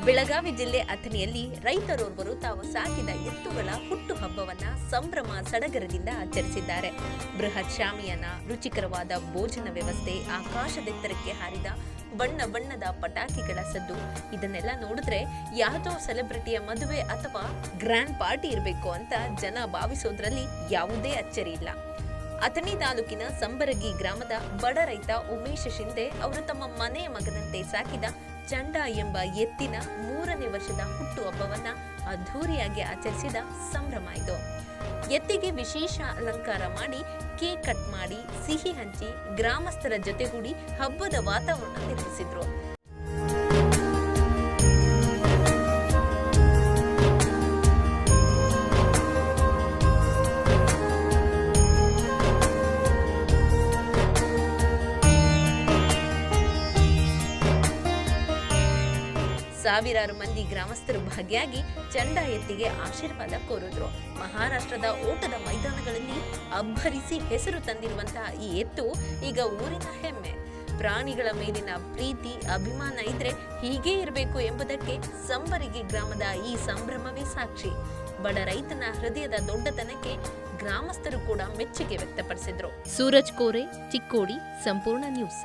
ಬೆಳಗಾವಿ ಜಿಲ್ಲೆ ಅಥಣಿಯಲ್ಲಿ ರೈತರೋರ್ವರು ತಾವು ಸಾಕಿದ ಎತ್ತುಗಳ ಹುಟ್ಟುಹಬ್ಬವನ್ನ ಸಂಭ್ರಮ ಸಡಗರದಿಂದ ಆಚರಿಸಿದ್ದಾರೆ. ಬೃಹತ್ ಶಾಮಿಯಾನ, ರುಚಿಕರವಾದ ಭೋಜನ ವ್ಯವಸ್ಥೆ, ಆಕಾಶದೆತ್ತರಕ್ಕೆ ಹಾರಿದ ಬಣ್ಣ ಬಣ್ಣದ ಪಟಾಕಿಗಳ ಸದ್ದು, ಇದನ್ನೆಲ್ಲ ನೋಡಿದ್ರೆ ಯಾವುದೋ ಸೆಲೆಬ್ರಿಟಿಯ ಮದುವೆ ಅಥವಾ ಗ್ರ್ಯಾಂಡ್ ಪಾರ್ಟಿ ಇರಬೇಕು ಅಂತ ಜನ ಭಾವಿಸೋದ್ರಲ್ಲಿ ಯಾವುದೇ ಅಚ್ಚರಿ ಇಲ್ಲ. ಅಥಣಿ ತಾಲೂಕಿನ ಸಂಬರಗಿ ಗ್ರಾಮದ ಬಡ ರೈತ ಉಮೇಶ್ ಶಿಂದೆ ಅವರು ತಮ್ಮ ಮನೆಯ ಮಗನಂತೆ ಸಾಕಿದ ಚಂಡ ಎಂಬ ಎತ್ತಿನ 3ನೇ ವರ್ಷದ ಹುಟ್ಟುಹಬ್ಬವನ್ನ ಅದ್ಧೂರಿಯಾಗಿ ಆಚರಿಸಿದ ಸಂಭ್ರಮ ಇದು. ಎತ್ತಿಗೆ ವಿಶೇಷ ಅಲಂಕಾರ ಮಾಡಿ, ಕೇಕ್ ಕಟ್ ಮಾಡಿ, ಸಿಹಿ ಹಂಚಿ, ಗ್ರಾಮಸ್ಥರ ಜೊತೆಗೂಡಿ ಹಬ್ಬದ ವಾತಾವರಣ ನಿರ್ಮಿಸಿದ್ರು. ಸಾವಿರಾರು ಮಂದಿ ಗ್ರಾಮಸ್ಥರು ಭಾಗಿಯಾಗಿ ಚಂಡ ಎತ್ತಿಗೆ ಆಶೀರ್ವಾದ ಕೋರಿದ್ರು. ಮಹಾರಾಷ್ಟ್ರದ ಓಟದ ಮೈದಾನಗಳಲ್ಲಿ ಅಬ್ಬರಿಸಿ ಹೆಸರು ತಂದಿರುವಂತಹ ಈ ಎತ್ತು ಈಗ ಊರಿನ ಹೆಮ್ಮೆ. ಪ್ರಾಣಿಗಳ ಮೇಲಿನ ಪ್ರೀತಿ, ಅಭಿಮಾನ ಇದ್ರೆ ಹೀಗೇ ಇರಬೇಕು ಎಂಬುದಕ್ಕೆ ಸಂಬರಗಿ ಗ್ರಾಮದ ಈ ಸಂಭ್ರಮವೇ ಸಾಕ್ಷಿ. ಬಡ ರೈತನ ಹೃದಯದ ದೊಡ್ಡತನಕ್ಕೆ ಗ್ರಾಮಸ್ಥರು ಕೂಡ ಮೆಚ್ಚುಗೆ ವ್ಯಕ್ತಪಡಿಸಿದ್ರು. ಸೂರಜ್ ಕೋರೆ, ಚಿಕ್ಕೋಡಿ, ಸಂಪೂರ್ಣ ನ್ಯೂಸ್.